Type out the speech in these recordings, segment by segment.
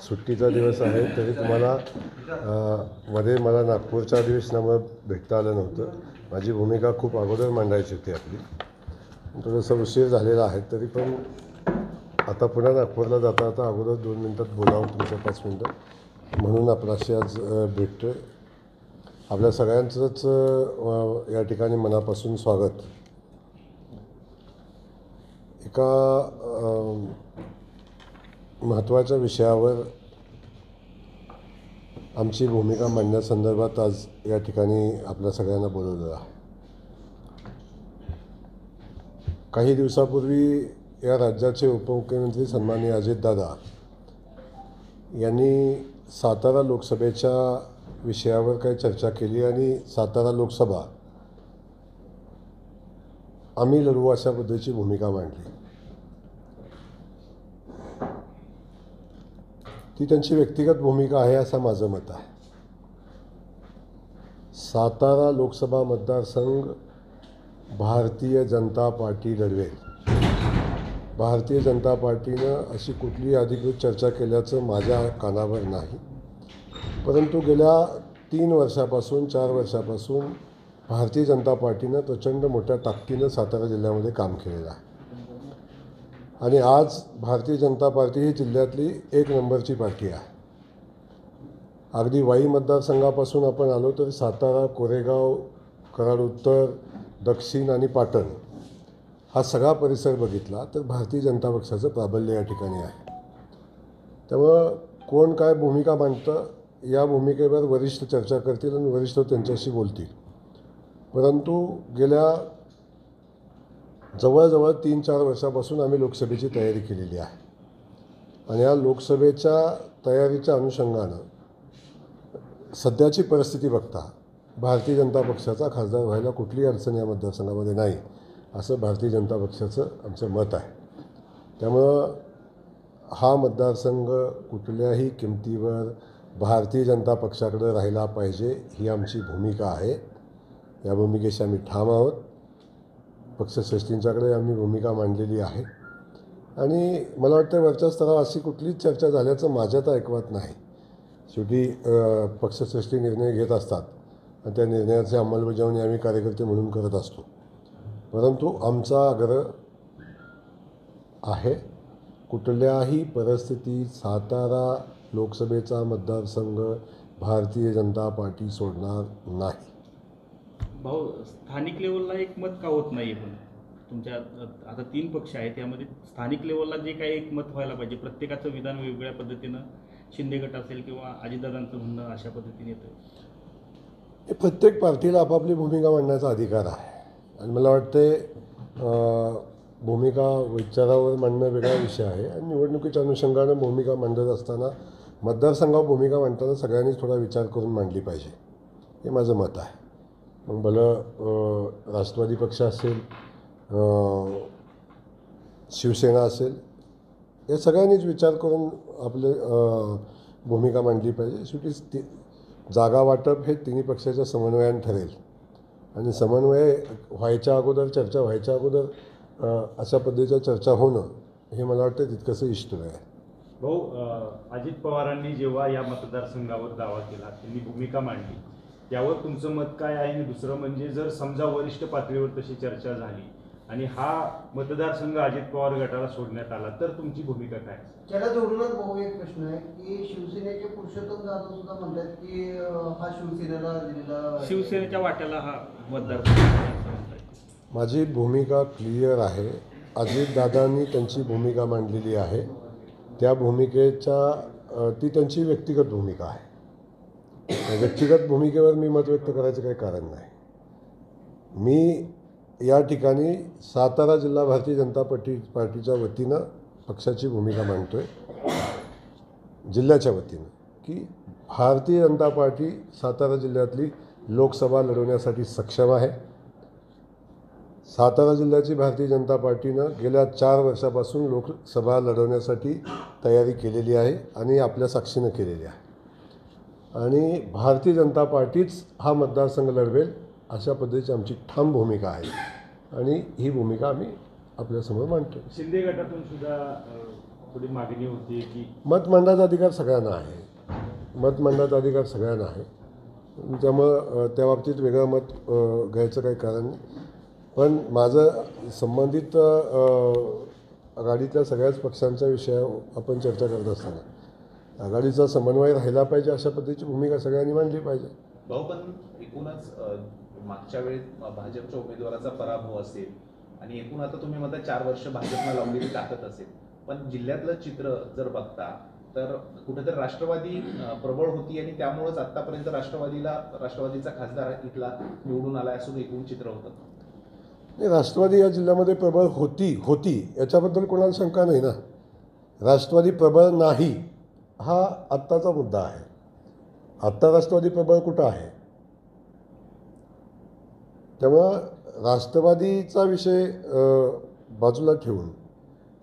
सुट्टीचा दिवस आहे तरी तुम्हाला मध्ये मला नागपूरच्या अधिवेशनामुळे भेटता आलं नव्हतं. माझी भूमिका खूप अगोदर मांडायची होती आपली, थोडंसं उशीर झालेला आहे. तरी पण आता पुन्हा नागपूरला जाता आता अगोदर 2 मिनटात बोलावं तुमच्या 5 मिनटं म्हणून आपल्याशी आज भेटतो आहे. आपल्या सगळ्यांचंच या ठिकाणी मनापासून स्वागत. एका महत्त्वाच्या विषयावर आमची भूमिका मांडण्यासंदर्भात आज या ठिकाणी आपल्या सगळ्यांना बोलवलं आहे. काही दिवसापूर्वी या राज्याचे उपमुख्यमंत्री सन्माननीय अजितदादा यांनी सातारा लोकसभेच्या विषयावर काही चर्चा केली आणि सातारा लोकसभा आम्ही लढवू अशा पद्धतीची भूमिका मांडली. ती त्यांची व्यक्तिगत भूमिका आहे असं माझं मत आहे. सातारा लोकसभा मतदारसंघ भारतीय जनता पार्टी लढवेल. भारतीय जनता पार्टीनं अशी कुठलीही अधिकृत चर्चा केल्याचं माझ्या कानावर नाही, परंतु गेल्या 3 वर्षापासून 4 वर्षापासून भारतीय जनता पार्टीनं प्रचंड मोठ्या ताकदीनं सातारा जिल्ह्यामध्ये काम केलेलं आहे आणि आज भारतीय जनता पार्टी ही जिल्ह्यातली 1 नंबरची पार्टी आहे. अगदी वाई मतदारसंघापासून आपण आलो तर सातारा, कोरेगाव, कराड उत्तर, दक्षिण आणि पाटण हा सगळा परिसर बघितला तर भारतीय जनता पक्षाचं प्राबल्य या ठिकाणी आहे. त्यामुळं कोण काय भूमिका मांडतं या भूमिकेवर वरिष्ठ चर्चा करतील आणि वरिष्ठ त्यांच्याशी बोलतील. परंतु गेल्या जवळजवळ 3-4 वर्षापासून आम्ही लोकसभेची तयारी केलेली आहे आणि या लोकसभेच्या तयारीच्या अनुषंगानं सध्याची परिस्थिती बघता भारतीय जनता पक्षाचा खासदार व्हायला कुठलीही अडचण या मतदारसंघामध्ये नाही असं भारतीय जनता पक्षाचं आमचं मत आहे. त्यामुळं हा मतदारसंघ कुठल्याही किमतीवर भारतीय जनता पक्षाकडे राहिला पाहिजे ही आमची भूमिका आहे. या भूमिकेशी आम्ही ठाम आहोत. पक्षश्रेष्ठींच्याकडे आम्ही भूमिका मांडलेली आहे आणि मला वाटतं वरच्या स्तरावर अशी कुठलीच चर्चा झाल्याचं माझ्यात ऐकवत नाही. शेवटी पक्षश्रेष्ठी निर्णय घेत असतात आणि त्या निर्णयाची अंमलबजावणी आम्ही कार्यकर्ते म्हणून करत असतो. परंतु आमचा आग्रह आहे कुठल्याही परिस्थितीत सातारा लोकसभेचा मतदारसंघ भारतीय जनता पार्टी सोडणार नाही. भाऊ, स्थानिक लेवलला एक मत का होत नाही? पण तुमच्या आता 3 पक्ष आहेत, त्यामध्ये स्थानिक लेवलला जे काही एक मत व्हायला पाहिजे. प्रत्येकाचं विधान वेगवेगळ्या पद्धतीनं, शिंदे गट असेल किंवा अजितदादांचं म्हणणं अशा पद्धतीने येतं. प्रत्येक पार्टीला आपापली भूमिका मांडण्याचा अधिकार आहे आणि मला वाटते भूमिका विचारावर मांडणं वेगळा विषय आहे आणि निवडणुकीच्या अनुषंगानं भूमिका मांडत असताना मतदारसंघावर भूमिका मांडताना सगळ्यांनीच थोडा विचार करून मांडली पाहिजे हे माझं मत आहे. मग भलं राष्ट्रवादी पक्ष असेल, शिवसेना असेल, या सगळ्यांनीच विचार करून आपले भूमिका मांडली पाहिजे. शेवटी जागा वाटप हे तिन्ही पक्षाच्या समन्वयाने ठरेल आणि समन्वय व्हायच्या अगोदर, चर्चा व्हायच्या अगोदर अशा पद्धतीच्या चर्चा होणं हे मला वाटतं तितकंसं इष्ट आहे. भाऊ, अजित पवारांनी जेव्हा या मतदारसंघावर दावा केला, त्यांनी भूमिका मांडली, यावर तुमचं मत काय आहे? आणि दुसरं म्हणजे जर समजा वरिष्ठ पातळीवर तशी चर्चा झाली आणि हा मतदारसंघ अजित पवार गटाला सोडण्यात आला तर तुमची भूमिका काय? त्याला जोडूनच भाऊ एक प्रश्न आहे की शिवसेनेचे पुरुषोत्तम जाधव सुद्धा म्हणतात की हा शिवसेनेला दिलेला, शिवसेनेच्या वाट्याला हा मतदारसंघ. माझी भूमिका क्लिअर आहे. अजितदादांनी त्यांची भूमिका मांडलेली आहे. त्या भूमिकेच्या ती त्यांची व्यक्तिगत भूमिका आहे. व्यक्तिगत भूमिकेवर मी मत व्यक्त करायचं काही कारण नाही. मी या ठिकाणी सातारा जिल्हा भारतीय जनता पार्टीच्या वतीनं पक्षाची भूमिका मांडतो आहे, जिल्ह्याच्या वतीनं, की भारतीय जनता पार्टी सातारा जिल्ह्यातली लोकसभा लढवण्यासाठी सक्षम आहे. सातारा जिल्ह्याची भारतीय जनता पार्टीनं गेल्या 4 वर्षापासून लोकसभा लढवण्यासाठी तयारी केलेली आहे आणि आपल्या साक्षीनं केलेली आहे आणि भारतीय जनता पार्टीच हा मतदारसंघ लढवेल अशा पद्धतीची आमची ठाम भूमिका आहे आणि ही भूमिका आम्ही आपल्यासमोर मांडतो. शिंदे गटातून सुद्धा थोडी मागणी होती की मत मांडण्याचा अधिकार सगळ्यांना आहे. मत मांडण्याचा अधिकार सगळ्यांना आहे. त्यामुळं त्या बाबतीत वेगळं मत घ्यायचं काही कारण नाही. पण माझं संबंधित आघाडीतल्या सगळ्याच पक्षांच्या विषयावर आपण चर्चा करत असताना आघाडीचा समन्वय राहिला पाहिजे अशा पद्धतीची भूमिका सगळ्यांनी मांडली पाहिजे. भाऊ, पण एकूणच मागच्या वेळेस भाजपच्या उमेदवाराचा पराभव असेल आणि एकूण आता तुम्ही म्हणता 4 वर्ष भाजपला लावलेली ताकद असेल, पण जिल्ह्यातलं चित्र जर बघता तर कुठेतरी राष्ट्रवादी प्रबळ होती आणि त्यामुळेच आतापर्यंत राष्ट्रवादीचा खासदार इथला निवडून आला असं एकूण चित्र होतं. नाही, राष्ट्रवादी या जिल्ह्यामध्ये प्रबळ होती याच्याबद्दल कोणाला शंका नाही ना. राष्ट्रवादी प्रबळ नाही हा आत्ताचा मुद्दा आहे. आत्ता राष्ट्रवादी प्रबळ कुठं आहे? त्यामुळं राष्ट्रवादीचा विषय बाजूला ठेवून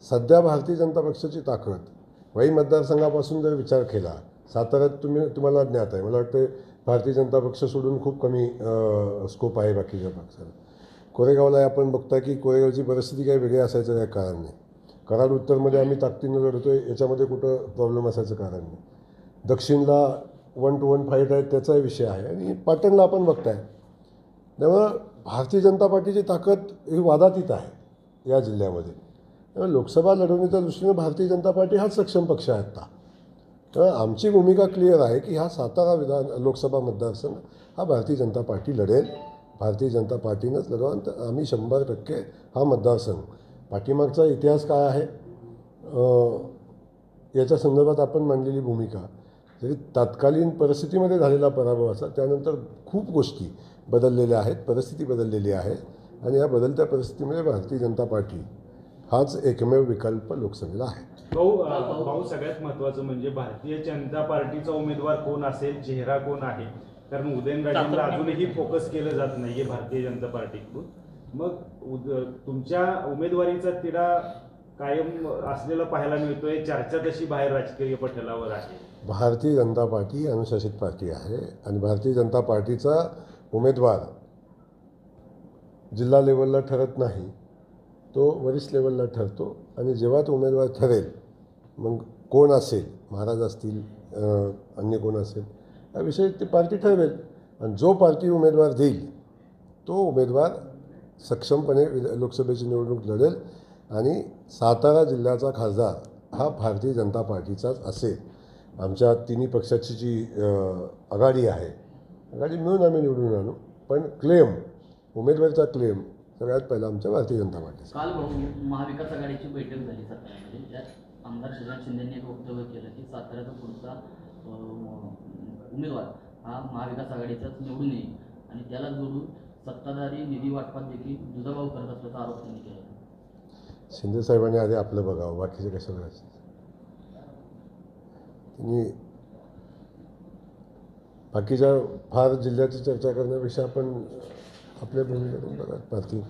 सध्या भारतीय जनता पक्षाची ताकद वाई मतदारसंघापासून जर विचार केला, साताऱ्यात तुम्हाला ज्ञात आहे, मला वाटतं भारतीय जनता पक्ष सोडून खूप कमी स्कोप आहे बाकीच्या पक्षाला. कोरेगावला आपण बघता की कोरेगावची परिस्थिती काही वेगळी असायचं काही कारण नाही. कराड उत्तरमध्ये आम्ही ताकदीनं लढतोय, याच्यामध्ये कुठं प्रॉब्लेम असायचं कारण नाही. दक्षिणला 1-to-1 फाईट आहे, त्याचाही विषय आहे. आणि पाटणला आपण बघताय. त्यामुळं भारतीय जनता पार्टीची ताकद ही वादातीत आहे या जिल्ह्यामध्ये. त्यामुळे लोकसभा लढवण्याच्या दृष्टीनं भारतीय जनता पार्टी हाच सक्षम पक्ष आहे आत्ता. त्यामुळे आमची भूमिका क्लिअर आहे की हा सातारा लोकसभा मतदारसंघ हा भारतीय जनता पार्टी लढेल. भारतीय जनता पार्टीनंच लढवा. तर आम्ही 100% हा मतदारसंघ, पाठीमागचा इतिहास काय आहे याच्या संदर्भात आपण मांडलेली भूमिका, जरी तत्कालीन परिस्थितीमध्ये झालेला पराभव असा, त्यानंतर खूप गोष्टी बदललेल्या आहेत, परिस्थिती बदललेली आहे. आणि या बदलत्या परिस्थितीमध्ये भारतीय जनता पार्टी हाच एकमेव विकल्प लोकसभेला आहे. भाऊ सगळ्यात महत्त्वाचं म्हणजे भारतीय जनता पार्टीचा उमेदवार कोण असेल, चेहरा कोण आहे, कारण उदयनराजेंना अजूनही फोकस केलं जात नाहीये भारतीय जनता पार्टीकडून. मग तुमच्या उमेदवारीचा तिढा कायम असलेला पाहायला मिळतोय. चर्चा तशी बाहेर राजकीय पटलावर आहे. भारतीय जनता पार्टी ही अनुशासित पार्टी आहे आणि भारतीय जनता पार्टीचा उमेदवार जिल्हा लेवलला ठरत नाही, तो वरिष्ठ लेवलला ठरतो. आणि जेव्हा तो उमेदवार ठरेल, मग कोण असेल, महाराज असतील, अन्य कोण असेल, हा विषय ती पार्टी ठरवेल. आणि जो पार्टी उमेदवार देईल तो उमेदवार सक्षमपणे लोकसभेची निवडणूक लढेल. आणि सातारा जिल्ह्याचा खासदार हा भारतीय जनता पार्टीचाच असेल. आमच्या तिन्ही पक्षाची जी आघाडी आहे, आघाडी मिळून आम्ही निवडून आणू. पण उमेदवारीचा क्लेम सगळ्यात पहिला आमच्या भारतीय जनता पार्टीचा. काल भाऊ महाविकास आघाडीची बैठक झाली साताऱ्यामध्ये. त्यात आमदार श्रीकांत शिंदेंनी एक वक्तव्य केलं की साताऱ्याचा पुढचा उमेदवार हा महाविकास आघाडीचाच निवडून येईल आणि त्याला जोडून सत्ताधारी निधी वाटपात देखील दुजाभाव करत असल्याचा आरोप त्यांनी केला. शिंदे साहेबांनी आधी आपलं बघावं, बाकीचे कशाला करायचं. त्यांनी बाकीच्या फार जिल्ह्याची चर्चा करण्यापेक्षा आपण आपल्या भूमिकेतून बघा, भारतीय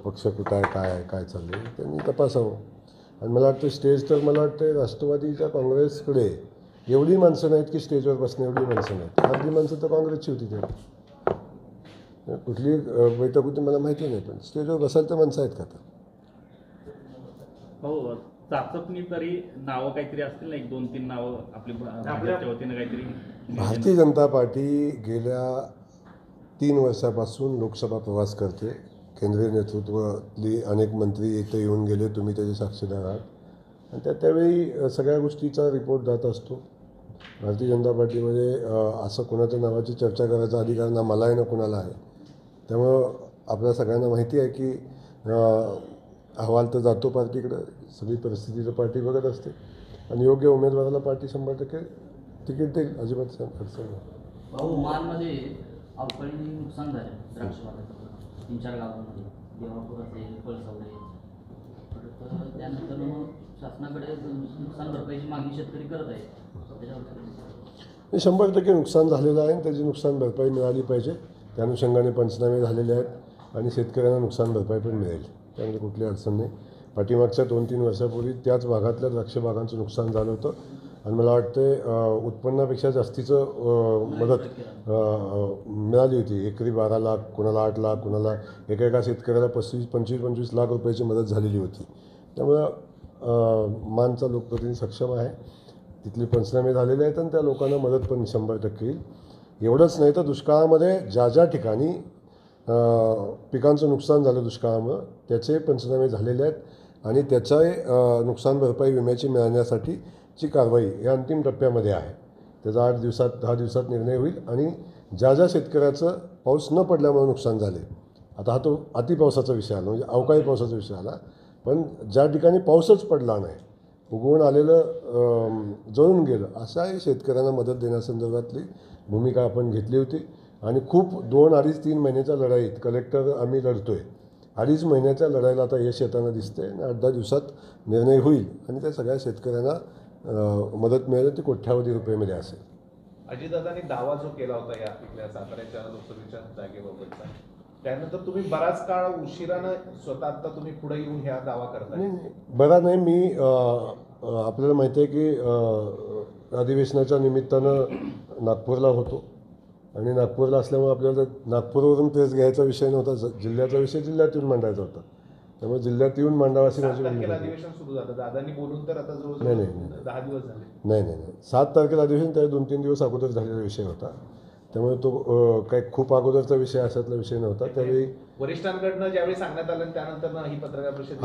पक्ष कुठं आहे, काय आहे, काय चाललं आहे, त्यांनी तपासावं. आणि मला वाटतं स्टेज तर मला वाटतं राष्ट्रवादीच्या काँग्रेसकडे एवढी माणसं नाहीत की स्टेजवर बसणं एवढी माणसं नाहीत. अर्धी माणसं तर काँग्रेसची होती तेव्हा. कुठली बैठक होती मला माहिती नाही, पण स्टेजवर बसायला तर माणसं आहेत का आता. हो, चाचपणी तरी नावं काहीतरी असतील ना, 1-2-3 नावं आपली भाजपच्या वतीनं काहीतरी. भारतीय जनता पार्टी गेल्या 3 वर्षापासून लोकसभा प्रवास करते. केंद्रीय नेतृत्वातली अनेक मंत्री इथे येऊन गेले, तुम्ही त्याचे साक्षीदार आहात. आणि त्यावेळी सगळ्या गोष्टीचा रिपोर्ट जात असतो. भारतीय जनता पार्टीमध्ये असं कोणाच्या नावाची चर्चा करायचा अधिकार ना मला आहे ना कोणाला आहे. त्यामुळं आपल्या सगळ्यांना माहिती आहे की अहवाल तर जातो पार्टीकडं, सगळी परिस्थिती तर पार्टी बघत असते आणि योग्य उमेदवाराला पार्टी 100% तिकीट देईल. अजिबात अडचण नाही. भाऊ मानमध्ये अवकाळी नुकसान झालं द्राक्ष बागाचं 3-4 गावांमध्ये, देवापूर असेल, पळसावडे. परत त्यानंतर मग शासनाकडे नुकसान भरपाईची मागणी शेतकरी करत आहे. त्याच्यावर 100% नुकसान झालेलं आहे आणि त्याची नुकसान भरपाई मिळाली पाहिजे. त्या अनुषंगाने पंचनामे झालेले आहेत आणि शेतकऱ्यांना नुकसान भरपाई पण मिळेल. त्यामध्ये कुठली अडचण नाही. पाठीमागच्या 2-3 वर्षापूर्वी त्याच भागातल्या द्राक्ष बागांचं नुकसान झालं होतं आणि मला वाटतं उत्पन्नापेक्षा जास्तीचं मदत मिळाली होती. एकरी 12 लाख, कोणाला 8 लाख, कोणाला एका शेतकऱ्याला 25-25 लाख रुपयाची मदत झालेली होती. त्यामुळं मानचा लोकप्रतिनिधी सक्षम आहे. तिथली पंचनामे झालेले आहेत आणि त्या लोकांना मदत पण 100% येईल. एवढंच नाही तर दुष्काळामध्ये ज्या ज्या ठिकाणी पिकांचं नुकसान झालं दुष्काळामुळं त्याचे पंचनामे झालेले आहेत आणि त्याचा नुकसान भरपाई विम्याची मिळण्यासाठीची कारवाई या अंतिम टप्प्यामध्ये आहे. त्याचा 10 दिवसात निर्णय होईल आणि ज्या ज्या शेतकऱ्याचं पाऊस न पडल्यामुळे नुकसान झाले, आता हा तो अतिपावसाचा विषय आला, म्हणजे अवकाळी पावसाचा विषय आला, पण ज्या ठिकाणी पाऊसच पडला नाही, उगवून आलेलं जळून गेलं, अशाही शेतकऱ्यांना मदत देण्यासंदर्भातली भूमिका आपण घेतली होती. आणि खूप 2, 2.5, 3 महिन्याच्या लढाईत कलेक्टर आम्ही लढतो आहे. 2.5 महिन्याच्या लढाईला आता यश येताना दिसते आणि 8-10 दिवसात निर्णय होईल आणि त्या सगळ्या शेतकऱ्यांना मदत मिळेल. ती कोट्यावधी रुपयेमध्ये असेल. अजितदादांनी दावा जो केला होता या इथल्या साताऱ्याच्या लोकसभेच्या जागेबाबतचा, त्यानंतर तुम्ही बराच काळ उशिरानं स्वतः आता तुम्ही पुढे येऊन ह्या दावा करताय. नाही, बरा नाही. मी आपल्याला माहिती आहे की अधिवेशनाच्या निमित्तानं नागपूरला होतो आणि नागपूरला असल्यामुळे आपल्याला नागपूरवरून तेच घ्यायचा विषय नव्हता. जिल्ह्याचा विषय जिल्ह्यात येऊन मांडायचा होता. त्यामुळे जिल्ह्यात येऊन मांडावा अशी 7 माझी तारखेला भूमिका होती. अधिवेशन सुरू झालं. दादांनी बोलून तर आता नाही, जवळजवळ नाही. 10 दिवस झाले. नाही 7 तारखेला अधिवेशन त्या 2-3 दिवस अगोदर झालेला विषय होता. त्यामुळे तो काही खूप अगोदरचा विषय अशातला विषय नव्हता. त्यावेळी वरिष्ठांकडनं ज्यावेळी सांगण्यात आलं त्यानंतर ही पत्रकार परिषद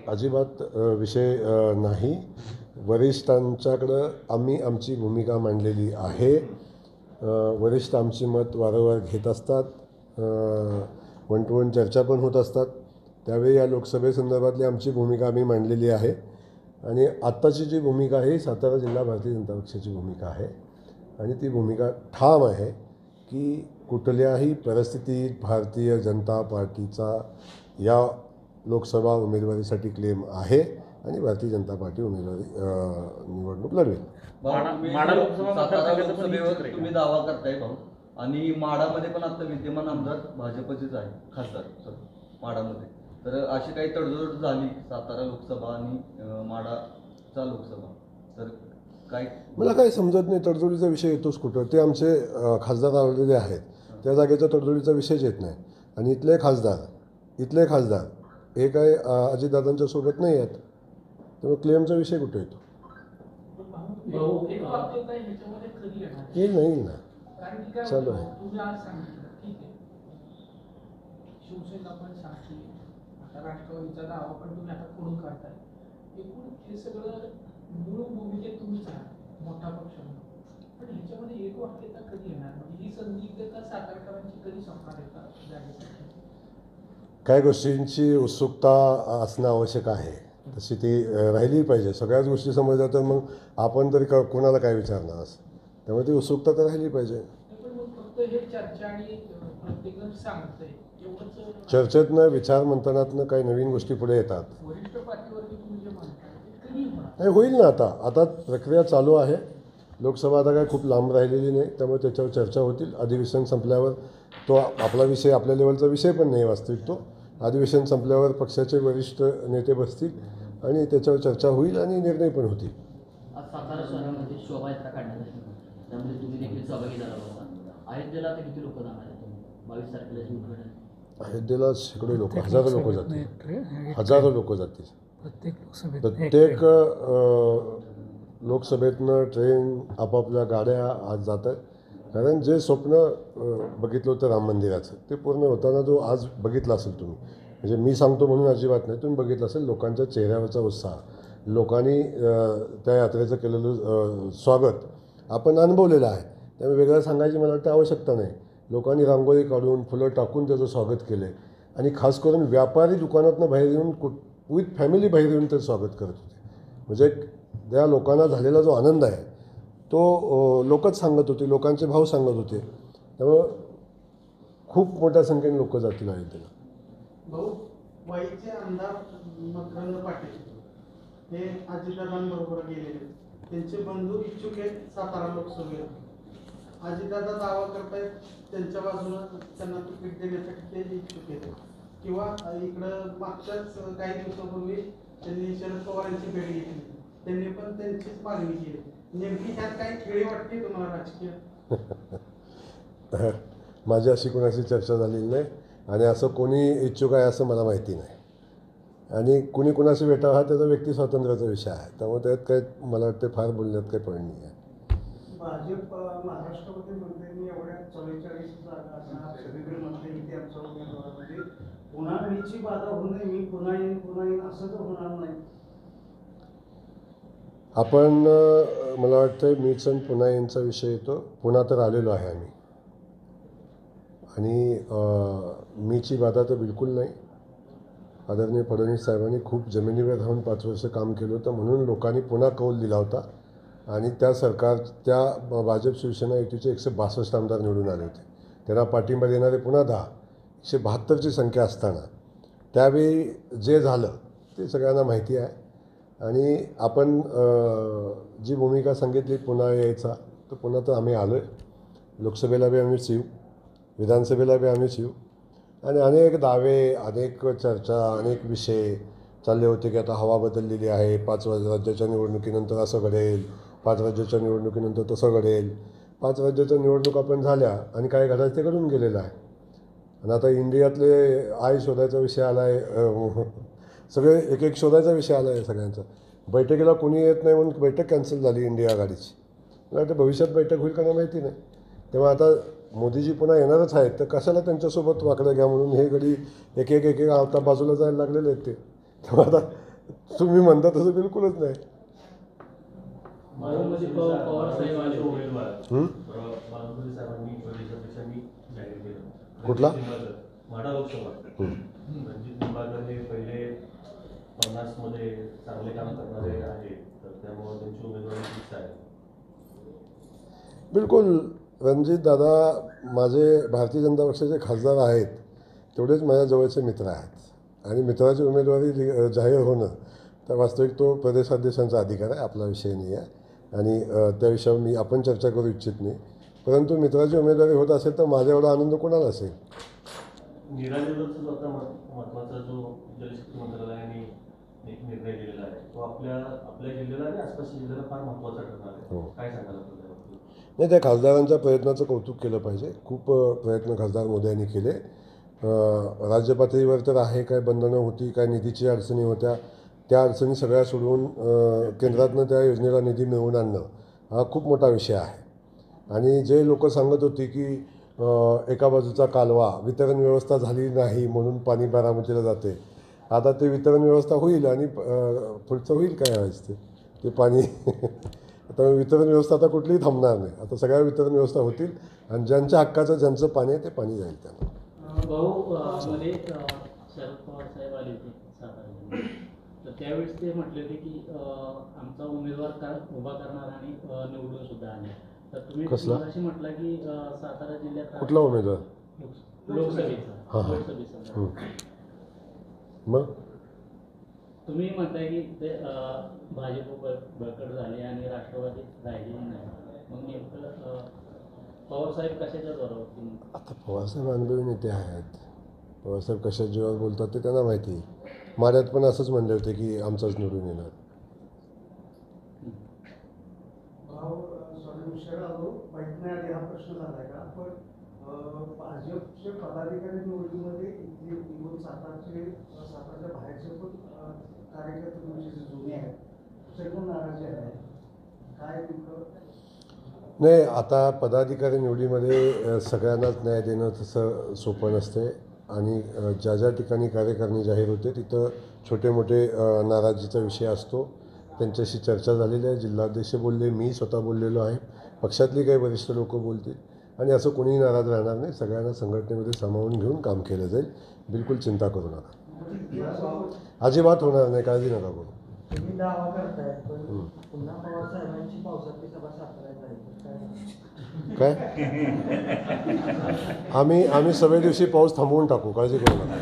अजिबात विषय नाही. वरिष्ठांच्याकडं आम्ही आमची भूमिका मांडलेली आहे. वरिष्ठ आमची मत वारंवार घेत असतात. 1 to 1 चर्चा पण होत असतात. त्यावेळी या लोकसभेसंदर्भातली आमची भूमिका आम्ही मांडलेली आहे आणि आत्ताची जी भूमिका आहे ही सातारा जिल्हा भारतीय जनता पक्षाची भूमिका आहे आणि ती भूमिका ठाम आहे की कुठल्याही परिस्थितीत भारतीय जनता पार्टीचा या लोकसभा उमेदवारीसाठी क्लेम आहे आणि भारतीय जनता पार्टी उमेदवारी निवडणूक लढवेल. माढा लोकसभा मतदारसंघाचं पण लोकसभेवर चित्र आहे. तुम्ही दावा करताय भाऊ, आणि माढामध्ये पण आता विद्यमान आमदार भाजपचेच आहे, खासदार माढामध्ये. तर अशी काही तडजोड झाली सातारा लोकसभा आणि माढाचा लोकसभा, तर काय मला काही समजत नाही. तडजोडीचा विषय येतोच कुठं. ते आमचे खासदार आलेले आहेत, त्या जागेचा तडजोडीचा विषयच येत नाही. आणि इथले खासदार हे काय अजितदादांच्या सोबत नाही आहेत, त्यामुळे क्लेमचा विषय कुठे येतो? येईल ना. चालू आहे. तुम्ही आज सांगितलं ठीक आहे, शिवसेना पण साक्षी, आता राष्ट्रवादीचा दावा पण तुम्ही आता फोडून काढताय. एकूण हे सगळं मूळ भूमिकेत तुम्हीच आहात, मोठा पक्ष म्हणून. पण ह्याच्यामध्ये एक वाक्यता कधी येणार, म्हणजे ही संदिग्धता सातारकरांची कधी संपणार आहे का जागेसाठी? काही गोष्टींची उत्सुकता असणं आवश्यक आहे, तशी ती राहिली पाहिजे. सगळ्याच गोष्टी समजल्या तर मग आपण तरी कोणाला काय विचारणार असं. त्यामुळे ती उत्सुकता तर राहिली पाहिजे. पण मग फक्त हे चर्चा आणि प्रत्येकजण सांगतंय एवढंच चर्चेतनं विचार मंथनातनं काही नवीन गोष्टी पुढे येतात. वरिष्ठ पातळीवरती तुम्ही जे म्हणताय ते कधी होणार? नाही, होईल ना. आता प्रक्रिया चालू आहे. लोकसभा आता काय खूप लांब राहिलेली नाही, त्यामुळे त्याच्यावर चर्चा होतील. अधिवेशन संपल्यावर तो आपला विषय, आपल्या लेवलचा विषय पण नाही वास्तविक तो. अधिवेशन संपल्यावर पक्षाचे वरिष्ठ नेते बसतील आणि त्याच्यावर चर्चा होईल आणि निर्णय पण होतील. आज सातारा शहरामध्ये शोभायात्रा काढण्यात आली, त्यामध्ये तुम्ही देखील सहभागी झाला होता. अयोध्येला आता किती लोक जाणार आहेत तुम्ही? 22 तारखेला जी उद्घाटन. अयोध्येला शेकडो लोक, हजारो लोक जातील. हजारो लोक जातील. प्रत्येक लोकसभेतनं ट्रेन, आपापल्या गाड्या आज जात आहेत. कारण जे स्वप्न बघितलं होतं राम मंदिराचं ते पूर्ण होताना जो आज बघितला असेल तुम्ही, म्हणजे मी सांगतो म्हणून अजिबात नाही, तुम्ही बघितलं असेल लोकांच्या चेहऱ्यावरचा उत्साह, लोकांनी त्या यात्रेचं केलेलं स्वागत आपण अनुभवलेलं आहे. त्यामुळे वेगळं सांगायची मला वाटतं आवश्यकता नाही. लोकांनी रांगोळी काढून फुलं टाकून त्याचं स्वागत केलं आहे आणि खास करून व्यापारी दुकानातनं बाहेर येऊन विथ फॅमिली बाहेर येऊन त्याचं स्वागत करत होते. म्हणजे त्या लोकांना झालेला जो आनंद आहे तो लोकच सांगत होते, लोकांचे भाव सांगत होते. त्यामुळं खूप मोठ्या संख्येने लोक जातील अयोध्येला. भाऊ, वाईचे आमदार मकरंद पाटील हे अजितदादांबरोबर गेलेले, त्यांचे बंधू इच्छुक आहेत सातारा लोकसभेला. अजितदादा दावा करतायत त्यांच्या बाजूनं त्यांना तिकीट देण्यासाठी ते इच्छुक आहेत. किंवा इकडं मागच्याच काही दिवसापूर्वी त्यांनी शरद पवारांची भेट घेतली, त्यांनी पण त्यांचीच मागणी केली. नेमकी ह्यात काही खेळी वाटते तुम्हाला राजकीय? माझी अशी कोणाशी चर्चा झालेली नाही आणि असं कोणी इच्छुक आहे असं मला माहिती नाही. आणि कुणी कुणाशी भेटावं हा त्याचा व्यक्ती स्वातंत्र्याचा विषय आहे. त्यामुळे त्यात काही मला वाटते फार बोलण्यात काही पॉईंट नाही आहे. भाजप महाराष्ट्रामध्ये म्हणते मी एवढ्या 44 जागा असणार सगळीकडे म्हणते की आमचा उमेदवार म्हणजे पुन्हा मीची बाधा होऊ नये, मी पुन्हा येईन असं तर होणार नाही. आपण मला वाटतं मीच आणि पुन्हा यांचा विषय येतो. पुन्हा तर आलेलो आहे आम्ही आणि मीची बाधा तर बिलकुल नाही. आदरणीय फडणवीस साहेबांनी खूप जमिनीवर राहून 5 वर्ष काम केलं होतं म्हणून लोकांनी पुन्हा कौल दिला होता आणि त्या भाजप शिवसेना युतीचे 162 आमदार निवडून आले होते. त्यांना पाठिंबा देणारे पुन्हा 10, 172ची संख्या असताना त्यावेळी जे झालं ते सगळ्यांना माहिती आहे. आणि आपण जी भूमिका सांगितली पुन्हा यायचा, तर पुन्हा तर आम्ही आलो आहे. लोकसभेला बी आम्हीच येऊ, विधानसभेला बी आम्हीच येऊ. आणि अनेक दावे, अनेक चर्चा, अनेक विषय चालले होते की आता हवा बदललेली आहे, 5 राज्याच्या निवडणुकीनंतर असं घडेल, 5 राज्याच्या निवडणुकीनंतर तसं घडेल. 5 राज्याच्या निवडणुका पण झाल्या आणि काय घडायचं ते घडून गेलेलं आहे. आणि आता इंडियातले आय शोधायचा विषय आला आहे. सगळे एक एक शोधायचा विषय आला आहे सगळ्यांचा. बैठकीला कोणी येत नाही म्हणून बैठक कॅन्सल झाली इंडिया आघाडीची. मला वाटतं भविष्यात बैठक होईल का नाही माहिती नाही. तेव्हा आता मोदीजी पुन्हा येणारच आहेत तर कशाला त्यांच्यासोबत वाकडं घ्या म्हणून हे घडी एक एक आता बाजूला जायला लागलेले आहेत ते. तेव्हा आता तुम्ही म्हणता तसं बिलकुलच नाही. कुठला माढा लोकसभा रणजित निंबाळकर हे पहिले 50 मध्ये चांगले काम करणारे आहेत, तर त्यामुळे त्यांची उमेदवारी फिक्स आहे. बिलकुल. रणजितदादा माझे भारतीय जनता पक्षाचे खासदार आहेत, तेवढेच माझ्या जवळचे मित्र आहेत. आणि मित्राची उमेदवारी जाहीर होणं तर वास्तविक तो प्रदेशाध्यक्षांचा अधिकार आहे, आपला विषय नाही आहे. आणि त्या विषयावर आपण चर्चा करू इच्छित नाही. परंतु मित्राची उमेदवारी होत असेल तर माझा एवढा आनंद कोणाला असेल. निराजुलचा आता महत्त्वाचा जो जलशक्ती मंत्रालयाने एक निर्णय दिलेला आहे तो आपल्या जिल्ह्याला आणि आसपासच्या जिल्ह्याला फार महत्त्वाचा ठरणार आहे. काय सांगाल आपल्याला? नाही, त्या खासदारांच्या प्रयत्नाचं कौतुक केलं पाहिजे. खूप प्रयत्न खासदार मोदयांनी केले. राज्य पातळीवर तर आहे काय बंधनं होती, काय निधीची अडचणी होत्या, त्या अडचणी सगळ्या सोडवून केंद्रातनं त्या योजनेला निधी मिळवून आणणं हा खूप मोठा विषय आहे. आणि जे लोक सांगत होते की एका बाजूचा कालवा वितरण व्यवस्था झाली नाही म्हणून पाणी बारामतीला जाते, आता ते वितरण व्यवस्था होईल आणि पुढचं होईल काय व्हायचं ते पाणी. आता वितरण व्यवस्था आता कुठलीही थांबणार नाही. आता सगळ्या वितरण व्यवस्था होतील आणि ज्यांच्या हक्काचं ज्यांचं पाणी आहे ते पाणी जाईल त्यांना. भाऊ मध्ये शरद पवार साहेब आले होते सातारा, तर त्यावेळेस ते म्हटले होते की आमचा उमेदवार उभा करणार आणि निवडून सुद्धा आणणार. तर तुम्ही कसला? अशी म्हटलं की सातारा जिल्ह्यात कुठला उमेदवार? लोकसभेचा. मग तुम्ही म्हणताय की ते भाजप बळकट झाले आणि राष्ट्रवादी राहिलेली नाही. मग नेमकं पवारसाहेब कशाच्या जोरावरती? आता पवारसाहेब अनुभवी नेते आहेत. पवारसाहेब कशा जीवावर बोलतात ते त्यांना माहिती. माड्यात पण असंच म्हणले होते की आमचाच निवडून येणार. हा प्रश्न झालाय का पण भाजपचे पदाधिकारी निवडणुकीमध्ये इथले सातारच्या बाहेरचे पण कार्यकर्ते तुमचे जे जुने आहेत ते पण नाराजी आहे. काय नेमकं? नाही, आता पदाधिकारी निवडीमध्ये सगळ्यांनाच न्याय देणं तसं सोपं नसते. आणि ज्या ज्या ठिकाणी कार्यकारिणी जाहीर होते तिथं छोटे मोठे नाराजीचा विषय असतो. त्यांच्याशी चर्चा झालेली आहे. जिल्हाध्यक्ष बोलले, मी स्वतः बोललेलो आहे, पक्षातली काही वरिष्ठ लोक बोलतील आणि असं कोणीही नाराज राहणार नाही. सगळ्यांना संघटनेमध्ये सामावून घेऊन काम केलं जाईल. बिलकुल चिंता करू नका. अजिबात होणार नाही, काळजी नका करू. तुम्ही दावा करताय पण पुन्हा पवारसाहेबांची पावसाळी सभा साताऱ्यात झाली काय आम्ही सगळ्या दिवशी पाऊस थांबवून टाकू, काळजी करू नका.